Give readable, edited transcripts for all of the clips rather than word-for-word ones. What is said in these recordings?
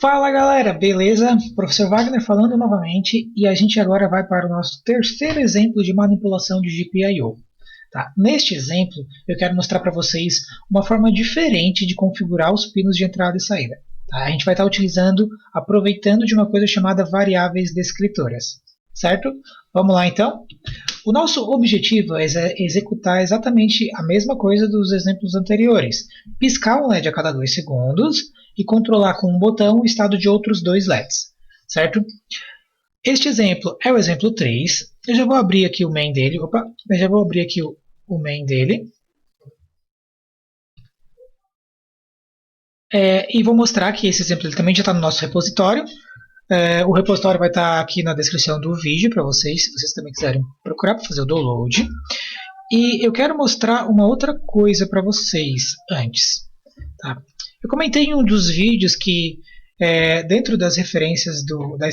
Fala galera, beleza? Professor Wagner falando novamente e a gente agora vai para o nosso terceiro exemplo de manipulação de GPIO. Tá? Neste exemplo, eu quero mostrar para vocês uma forma diferente de configurar os pinos de entrada e saída. Tá? A gente vai estar aproveitando de uma coisa chamada variáveis descritoras. Certo? Vamos lá então? O nosso objetivo é executar exatamente a mesma coisa dos exemplos anteriores. Piscar um LED a cada 2 segundos e controlar com um botão o estado de outros 2 LEDs. Certo? Este exemplo é o exemplo 3. Eu já vou abrir aqui o main dele. Eu já vou abrir aqui o main dele. E vou mostrar que esse exemplo também já está no nosso repositório. O repositório vai estar aqui na descrição do vídeo para vocês, se vocês também quiserem procurar para fazer o download. E eu quero mostrar uma outra coisa para vocês antes. Tá? Eu comentei em um dos vídeos que dentro das referências da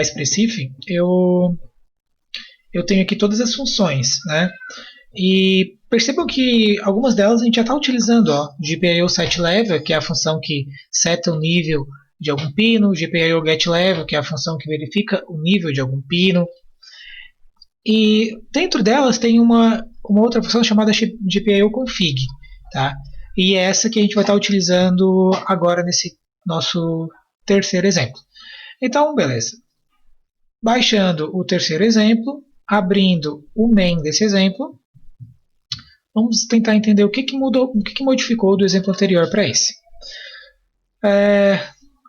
Expressif, eu tenho aqui todas as funções. Né? E percebam que algumas delas a gente já está utilizando. GPIO setLevel, que é a função que seta o nível de algum pino, GPIO getLevel, que é a função que verifica o nível de algum pino. E dentro delas tem uma outra função chamada GPIO config. Tá? E é essa que a gente vai estar utilizando agora nesse nosso terceiro exemplo. Então, beleza. Baixando o terceiro exemplo, abrindo o main desse exemplo, vamos tentar entender o que mudou, o que modificou do exemplo anterior para esse.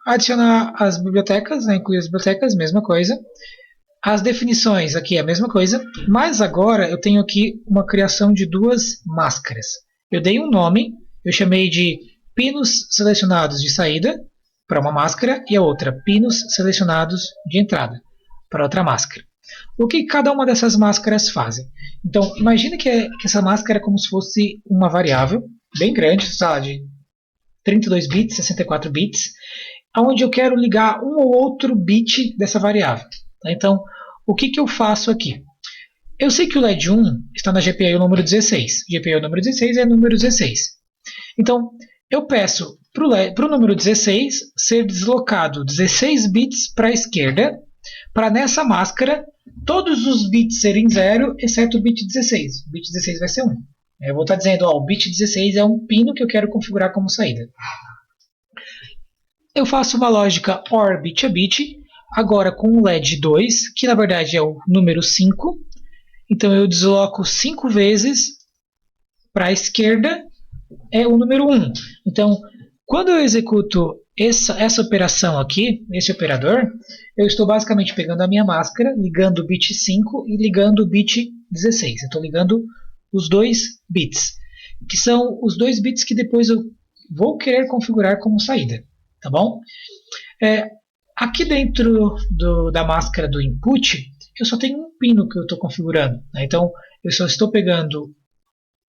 Adicionar as bibliotecas, né, incluir as bibliotecas, mesma coisa. As definições aqui é a mesma coisa, mas agora eu tenho aqui uma criação de duas máscaras. Eu dei um nome, eu chamei de pinos selecionados de saída para uma máscara e a outra pinos selecionados de entrada para outra máscara. O que cada uma dessas máscaras fazem? Então, imagine que essa máscara é como se fosse uma variável bem grande, de 32 bits, 64 bits, onde eu quero ligar um ou outro bit dessa variável. Então, o que eu faço aqui? Eu sei que o LED 1 está na GPIO número 16. GPIO número 16 é número 16. Então, eu peço para o número 16 ser deslocado 16 bits para a esquerda, para nessa máscara todos os bits serem 0, exceto o bit 16. O bit 16 vai ser 1. Eu vou estar dizendo, o bit 16 é um pino que eu quero configurar como saída. Eu faço uma lógica OR bit a bit, agora com o LED 2, que na verdade é o número 5. Então eu desloco 5 vezes para a esquerda, é o número 1. Então, quando eu executo essa operação aqui, esse operador, eu estou basicamente pegando a minha máscara, ligando o bit 5 e ligando o bit 16. Eu estou ligando os 2 bits, que são os 2 bits que depois eu vou querer configurar como saída. Tá bom? Aqui dentro da máscara do input, eu só tenho um pino que eu estou configurando. Né? Então, eu só estou pegando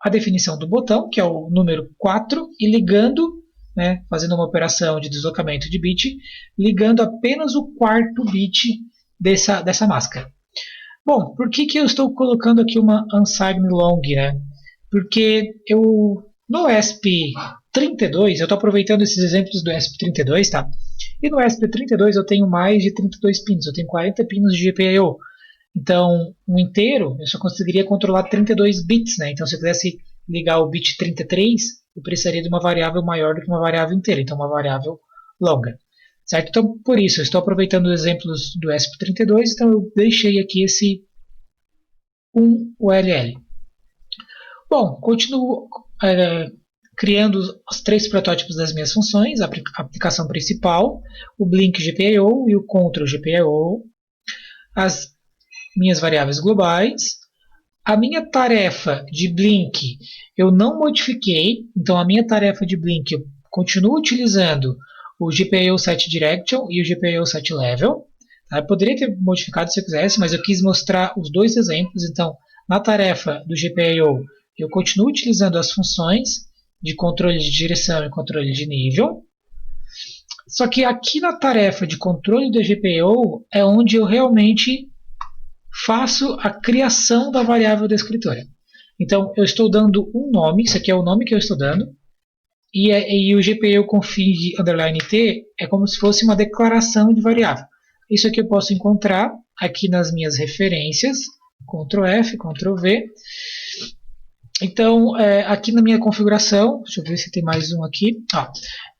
a definição do botão, que é o número 4, e ligando, né, fazendo uma operação de deslocamento de bit, ligando apenas o quarto bit dessa máscara. Bom, por que eu estou colocando aqui uma unsigned long? Né? Porque no ESP32, eu estou aproveitando esses exemplos do ESP32, tá? E no ESP32 eu tenho mais de 32 pinos, eu tenho 40 pinos de GPIO. Então, um inteiro, eu só conseguiria controlar 32 bits, né? Então, se eu quisesse ligar o bit 33, eu precisaria de uma variável maior do que uma variável inteira, então uma variável longa. Certo? Então, por isso, eu estou aproveitando os exemplos do ESP32, então eu deixei aqui esse 1ULL. Bom, continuo criando os 3 protótipos das minhas funções, a aplicação principal, o Blink GPIO e o Control GPIO, as minhas variáveis globais. A minha tarefa de Blink eu não modifiquei, então a minha tarefa de Blink eu continuo utilizando o GPIO setDirection e o GPIO setLevel. Tá? Eu poderia ter modificado se eu quisesse, mas eu quis mostrar os 2 exemplos. Então, na tarefa do GPIO, eu continuo utilizando as funções de controle de direção e controle de nível. Só que aqui na tarefa de controle da GPIO é onde eu realmente faço a criação da variável descritora. Então, eu estou dando um nome, isso aqui é o nome que eu estou dando, e o GPU config _t é como se fosse uma declaração de variável. Isso aqui eu posso encontrar aqui nas minhas referências, Ctrl F, Ctrl V. Então, aqui na minha configuração, deixa eu ver se tem mais um aqui.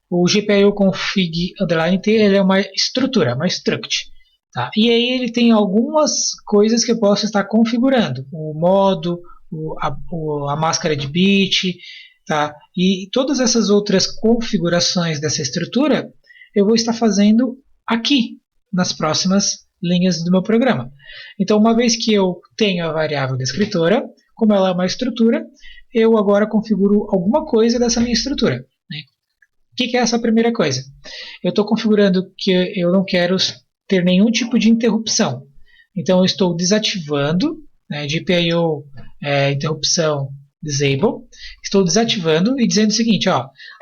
O GPU config _t ele é uma estrutura, uma struct. Tá? E aí ele tem algumas coisas que eu posso estar configurando. O modo, a máscara de bit, tá? E todas essas outras configurações dessa estrutura eu vou estar fazendo aqui, nas próximas linhas do meu programa. Então, uma vez que eu tenho a variável descritora, como ela é uma estrutura, eu agora configuro alguma coisa dessa minha estrutura. Né? O que é essa primeira coisa? Eu estou configurando que eu não quero ter nenhum tipo de interrupção. Então, eu estou desativando, né, GPIO interrupção disable, estou desativando e dizendo o seguinte,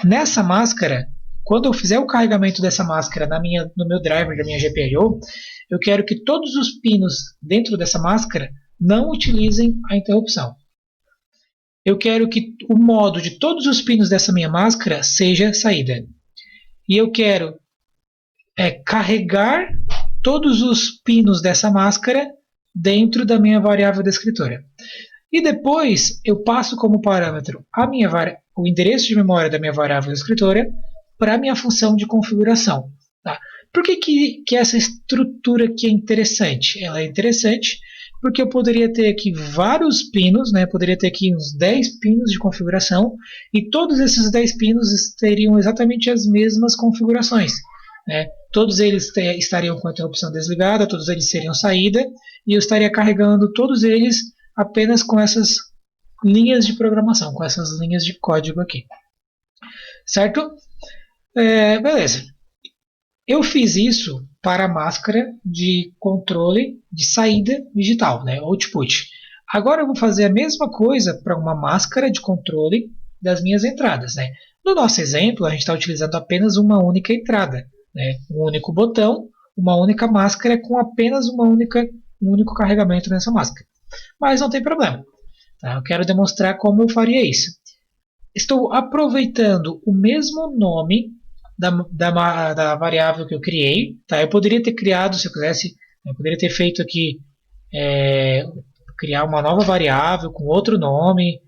nessa máscara, quando eu fizer o carregamento dessa máscara no meu driver da minha GPIO, eu quero que todos os pinos dentro dessa máscara não utilizem a interrupção. Eu quero que o modo de todos os pinos dessa minha máscara seja saída. E eu quero carregar todos os pinos dessa máscara dentro da minha variável descritora. E depois eu passo como parâmetro o endereço de memória da minha variável descritora para a minha função de configuração. Tá? Por que essa estrutura aqui é interessante? Ela é interessante porque eu poderia ter aqui vários pinos, né? Poderia ter aqui uns 10 pinos de configuração, e todos esses 10 pinos teriam exatamente as mesmas configurações. Né? Todos eles estariam com a interrupção desligada, todos eles seriam saída, e eu estaria carregando todos eles apenas com essas linhas de programação, com essas linhas de código aqui. Certo? Beleza. Eu fiz isso para a máscara de controle de saída digital, né, output. Agora eu vou fazer a mesma coisa para uma máscara de controle das minhas entradas. Né. No nosso exemplo, a gente está utilizando apenas uma única entrada, né, um único botão, uma única máscara com apenas um único carregamento nessa máscara. Mas não tem problema. Tá? Eu quero demonstrar como eu faria isso. Estou aproveitando o mesmo nome da variável que eu criei. Tá? Eu poderia ter criado, se eu quisesse, eu poderia ter feito aqui, criar uma nova variável com outro nome,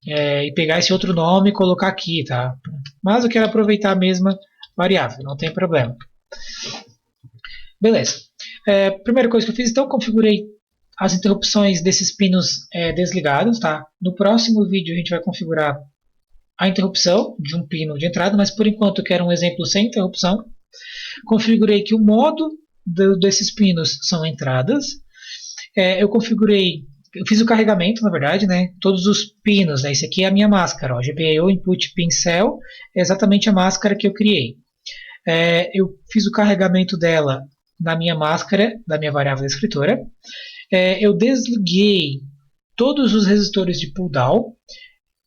e pegar esse outro nome e colocar aqui. Tá? Mas eu quero aproveitar a mesma variável, não tem problema. Beleza. Primeira coisa que eu fiz, então, configurei as interrupções desses pinos desligados. Tá? No próximo vídeo a gente vai configurar a interrupção de um pino de entrada, mas por enquanto eu quero um exemplo sem interrupção. Configurei que o modo desses pinos são entradas. Eu fiz o carregamento, na verdade, né? Todos os pinos, né? Esse aqui é a minha máscara, GPIO Input Pin Cell, é exatamente a máscara que eu criei. Eu fiz o carregamento dela na minha máscara, da minha variável descritora. Eu desliguei todos os resistores de pull down.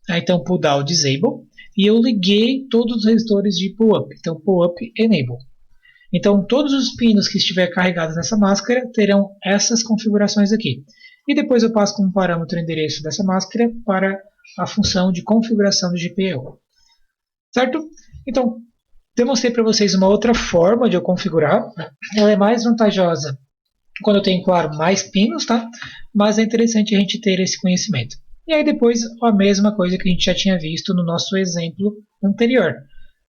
Então, pull down disable, e eu liguei todos os resistores de pull up, então pull up enable. Então, todos os pinos que estiver carregados nessa máscara terão essas configurações aqui. E depois eu passo como parâmetro o endereço dessa máscara para a função de configuração do GPIO. Certo? Então, demonstrei para vocês uma outra forma de eu configurar. Ela é mais vantajosa quando eu tenho, claro, mais pinos, tá? Mas é interessante a gente ter esse conhecimento. E aí depois a mesma coisa que a gente já tinha visto no nosso exemplo anterior,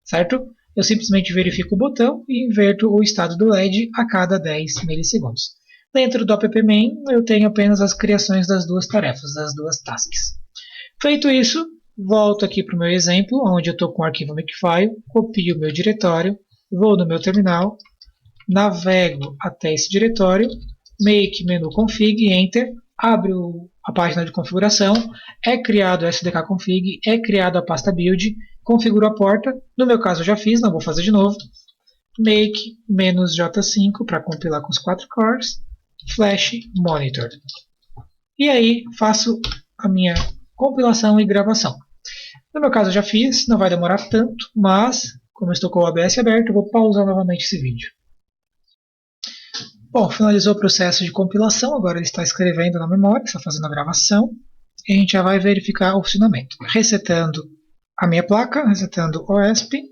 certo? Eu simplesmente verifico o botão e inverto o estado do LED a cada 10 milissegundos. Dentro do app-main eu tenho apenas as criações das duas tarefas, das duas tasks. Feito isso, volto aqui para o meu exemplo, onde eu estou com o arquivo Makefile, copio o meu diretório, vou no meu terminal, navego até esse diretório, make menu config, enter, abre a página de configuração, é criado o SDK config, é criado a pasta build, configuro a porta, no meu caso eu já fiz, não vou fazer de novo, make "-j5 para compilar com os 4 cores, flash monitor. E aí faço a minha compilação e gravação. No meu caso eu já fiz, não vai demorar tanto, mas como eu estou com o OBS aberto, eu vou pausar novamente esse vídeo. Bom, finalizou o processo de compilação, agora ele está escrevendo na memória, está fazendo a gravação, e a gente já vai verificar o funcionamento. Resetando a minha placa, resetando o OSP.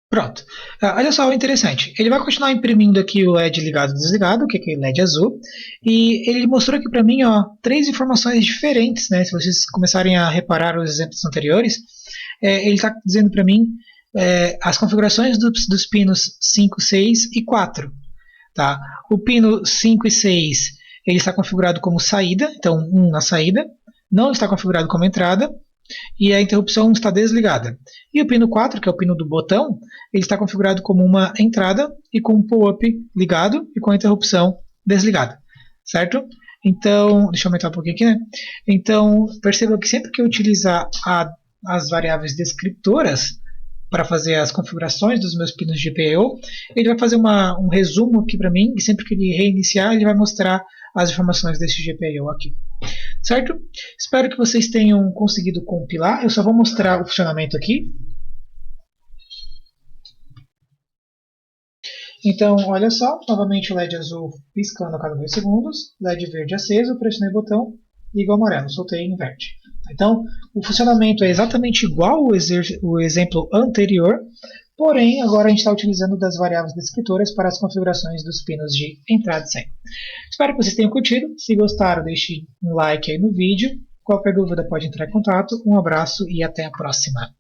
Pronto. Olha só o interessante. Ele vai continuar imprimindo aqui o LED ligado e desligado, que é aquele LED azul. E ele mostrou aqui para mim, ó, 3 informações diferentes, né? Se vocês começarem a reparar os exemplos anteriores, ele está dizendo para mim as configurações dos pinos 5, 6 e 4. Tá? O pino 5 e 6 ele está configurado como saída, então 1 na saída. Não está configurado como entrada. E a interrupção está desligada. E o pino 4, que é o pino do botão, ele está configurado como uma entrada e com um pull-up ligado e com a interrupção desligada. Certo? Então, deixa eu aumentar um pouquinho aqui, né? Então, perceba que sempre que eu utilizar as variáveis descritoras para fazer as configurações dos meus pinos de GPIO, ele vai fazer um resumo aqui para mim, e sempre que ele reiniciar, ele vai mostrar as informações desse GPIO aqui. Certo? Espero que vocês tenham conseguido compilar. Eu só vou mostrar o funcionamento aqui. Então, olha só, novamente o LED azul piscando a cada 2 segundos, LED verde aceso, pressionei o botão, liga o amarelo, soltei e inverte. Então, o funcionamento é exatamente igual ao exemplo anterior, porém, agora a gente está utilizando das variáveis descritoras para as configurações dos pinos de entrada e saída. Espero que vocês tenham curtido. Se gostaram, deixe um like aí no vídeo. Qualquer dúvida pode entrar em contato. Um abraço e até a próxima.